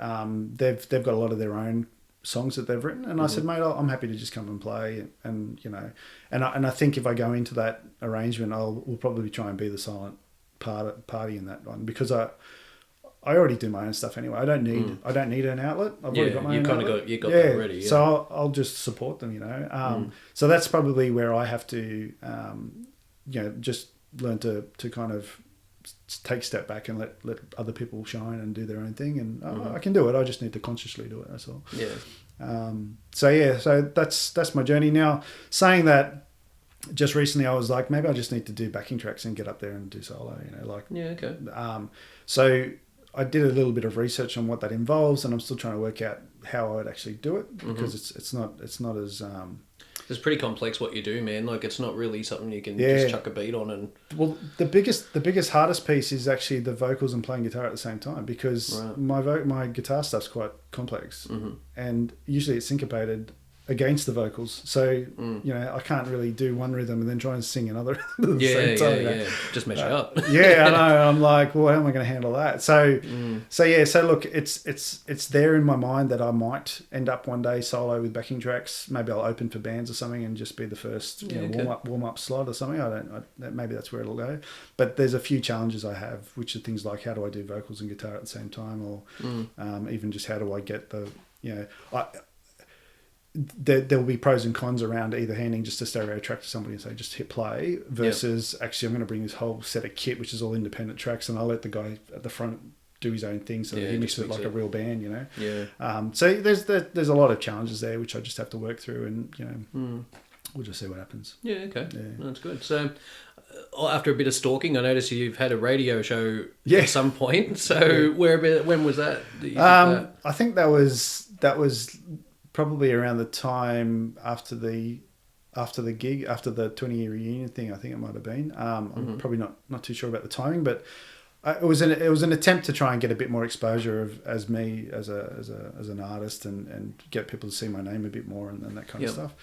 they've got a lot of their own songs that they've written, and I said, mate, I'm happy to just come and play, and and I think if I go into that arrangement, we'll probably try and be the silent party in that one, because I already do my own stuff anyway. I don't need an outlet. I've already got my own outlet. You got that already. Yeah. So I'll just support them, So that's probably where I have to, just learn to kind of take a step back and let other people shine and do their own thing, and I can do it. I just need to consciously do it. That's all. So that's my journey. Now, saying that, just recently I was like, maybe I just need to do backing tracks and get up there and do solo. So I did a little bit of research on what that involves, and I'm still trying to work out how I would actually do it, because it's not as it's pretty complex what you do, man. Like, it's not really something you can just chuck a beat on. And well, the biggest hardest piece is actually the vocals and playing guitar at the same time, because my guitar stuff's quite complex, and usually it's syncopated against the vocals. So I can't really do one rhythm and then try and sing another at the same time. Just mess it up. I know. I'm like, well, how am I going to handle that? So look, it's there in my mind that I might end up one day solo with backing tracks. Maybe I'll open for bands or something and just be the first warm up slot or something. Maybe that's where it'll go. But there's a few challenges I have, which are things like, how do I do vocals and guitar at the same time, or even just how do I get the there'll be pros and cons around either handing just a stereo track to somebody and say, just hit play, versus actually I'm going to bring this whole set of kit, which is all independent tracks, and I'll let the guy at the front do his own thing, so that he mixes it like a real band, So there's a lot of challenges there, which I just have to work through, and we'll just see what happens. That's good. So after a bit of stalking, I noticed you've had a radio show at some point. So when was that you did that? I think that was probably around the time after the gig, after the 20-year reunion thing. I think it might have been. I'm probably not too sure about the timing, but it was an attempt to try and get a bit more exposure as me as an artist, and get people to see my name a bit more, and that kind of stuff.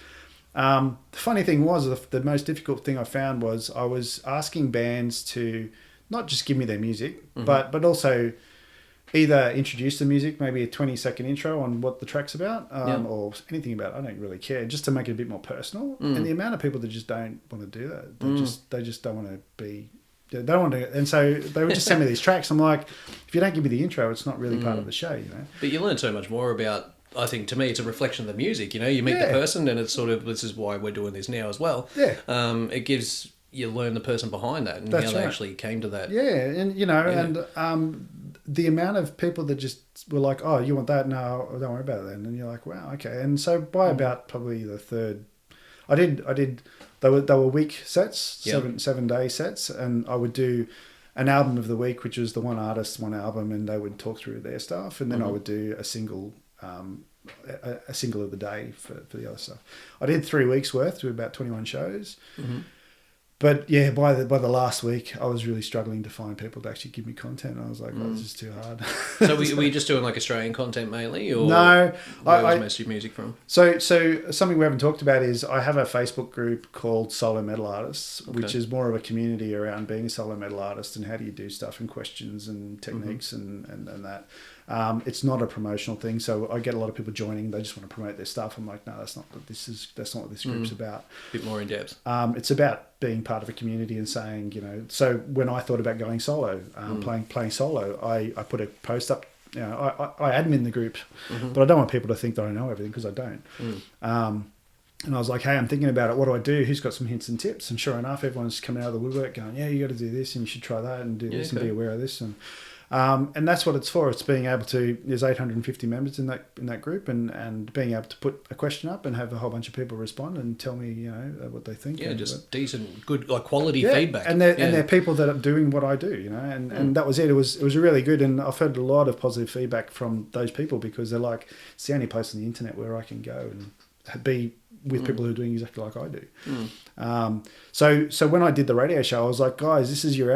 The funny thing was, the most difficult thing I found was I was asking bands to not just give me their music, but also either introduce the music, maybe a 20-second intro on what the track's about, or anything about it. I don't really care, just to make it a bit more personal. And the amount of people that just don't want to do that, they just don't want to be. They don't want to, and so they would just send me these tracks. I'm like, if you don't give me the intro, it's not really part of the show, you know. But you learn so much more about. I think to me, it's a reflection of the music. You know, you meet the person, and it's sort of this is why we're doing this now as well. Yeah. It gives you learn the person behind that and how they actually came to that. Yeah, and you know, and the amount of people that just were like, "Oh, you want that? No, don't worry about it then." And you're like, "Wow, okay." And so by about probably the third, I did. They were week sets, 7 day sets, and I would do an album of the week, which was the one artist, one album, and they would talk through their stuff, and then I would do a single. A single of the day for the other stuff. I did 3 weeks worth to about 21 shows. But yeah, by the last week, I was really struggling to find people to actually give me content. I was like, oh, this is too hard. So were you just doing like Australian content mainly? Or no. Where was most of your music from? So something we haven't talked about is I have a Facebook group called Solo Metal Artists, which is more of a community around being a solo metal artist and how do you do stuff and questions and techniques and that. It's not a promotional thing, so I get a lot of people joining. They just want to promote their stuff. I'm like, no, that's not what this group's about. A bit more in depth. It's about being part of a community and saying, you know. So when I thought about going solo, playing solo, I put a post up. You know, I admin the group, but I don't want people to think that I know everything because I don't. And I was like, hey, I'm thinking about it. What do I do? Who's got some hints and tips? And sure enough, everyone's coming out of the woodwork going, yeah, you got to do this and you should try that and do this and be aware of this. And that's what it's for. It's being able to. There's 850 members in that group, and being able to put a question up and have a whole bunch of people respond and tell me, you know, what they think. Yeah, just decent, good, like quality feedback. And they're people that are doing what I do, you know. And that was it. It was really good, and I've heard a lot of positive feedback from those people because they're like, it's the only place on the internet where I can go and be with people who are doing exactly like I do. So when I did the radio show, I was like, guys, this is your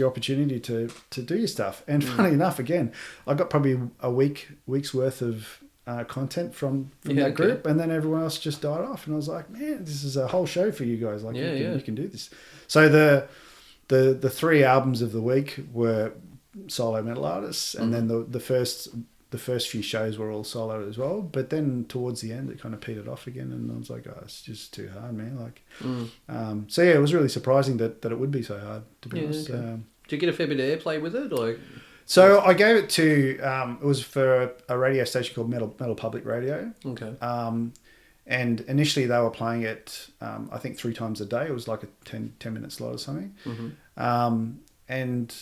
opportunity to do your stuff. And funny enough, again, I got probably a week's worth of content from that group, and then everyone else just died off. And I was like, man, this is a whole show for you guys. Like, you can do this. So the 3 albums of the week were solo metal artists, and then the first few shows were all solo as well, but then towards the end it kind of petered off again, and I was like, oh, it's just too hard, man. Like, so yeah, it was really surprising that it would be so hard, to be honest. Okay. Did you get a fair bit of airplay with it, or? So I gave it to it was for a radio station called Metal Public Radio. Okay. And initially they were playing it, I think 3 times a day. It was like a 10-minute slot or something. And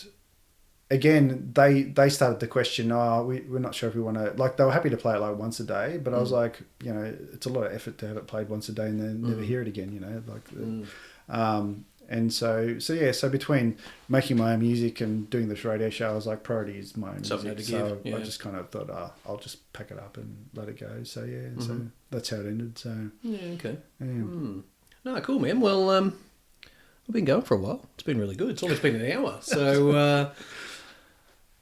again, they started to question, we're not sure if we want to, like, they were happy to play it like once a day, but I was like, you know, it's a lot of effort to have it played once a day and then never hear it again, you know, like, and so between making my own music and doing this radio show, I was like, priority is my own music. So I just kind of thought, I'll just pack it up and let it go. So so that's how it ended. So okay. No, cool, man. Well, I've been going for a while. It's been really good. It's almost been an hour. So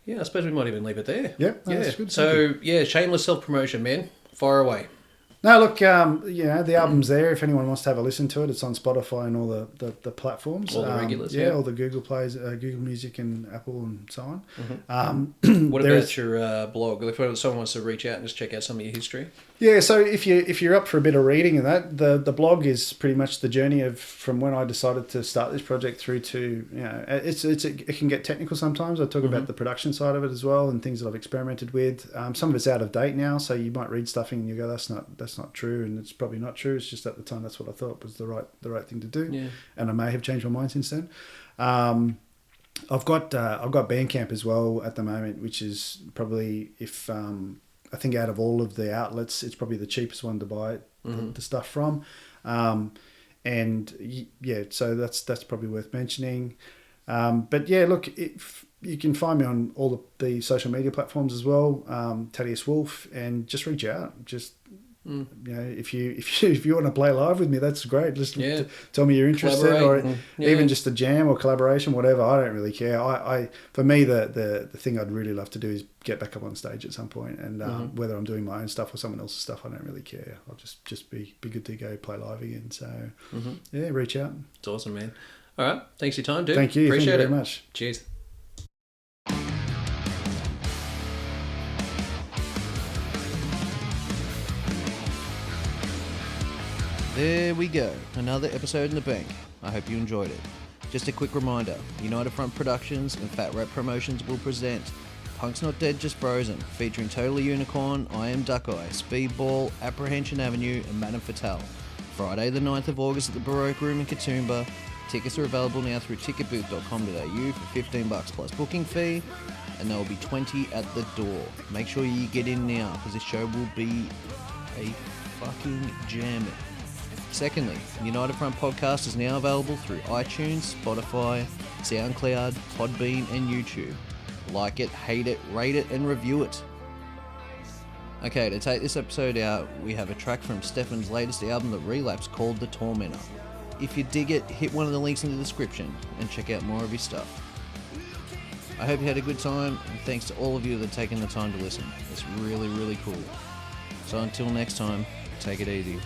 yeah, I suppose we might even leave it there. Yep, that's good. So shameless self-promotion, man. Fire away. No, look, you know, the album's there. If anyone wants to have a listen to it, it's on Spotify and all the platforms. All the regulars, all the Google Plays, Google Music and Apple and so on. What about your blog? If someone wants to reach out and just check out some of your history? Yeah, so if you're up for a bit of reading and that, the blog is pretty much the journey from when I decided to start this project through to, you know, it can get technical sometimes. I talk about the production side of it as well and things that I've experimented with. Some of it's out of date now, so you might read stuff and you go, that's not true, and it's probably not true. It's just at the time that's what I thought was the right thing to do, and I may have changed my mind since then. I've got Bandcamp as well at the moment, which is probably, if I think out of all of the outlets, it's probably the cheapest one to buy the stuff from, and yeah, so that's probably worth mentioning. But yeah, look, if you can find me on all the social media platforms as well, Tatius Wolff, and just reach out. Just you know, if you want to play live with me, that's great. Just tell me you're interested, or even just a jam or collaboration, whatever. I don't really care. I for me, the thing I'd really love to do is get back up on stage at some point, and whether I'm doing my own stuff or someone else's stuff, I don't really care. I'll just be good to go play live again. So yeah, reach out. It's awesome, man. All right, thanks for your time, dude. Thank you. Appreciate Thank you very much. Cheers. There we go, another episode in the bank. I hope you enjoyed it. Just a quick reminder, United Front Productions and Fat Rat Promotions will present Punk's Not Dead Just Frozen, featuring Totally Unicorn, I Am Duckeye, Speedball, Apprehension Avenue and Madame Fatale. Friday the 9th of August at the Baroque Room in Katoomba. Tickets are available now through ticketbooth.com.au for $15 plus booking fee, and there will be 20 at the door. Make sure you get in now, because this show will be a fucking jam. Secondly, the United Front podcast is now available through iTunes, Spotify, SoundCloud, Podbean and YouTube. Like it, hate it, rate it and review it. Okay, to take this episode out, we have a track from Stephan's latest album, The Relapse, called The Tormentor. If you dig it, hit one of the links in the description and check out more of his stuff. I hope you had a good time, and thanks to all of you that have taken the time to listen. It's really, really cool. So until next time, take it easy.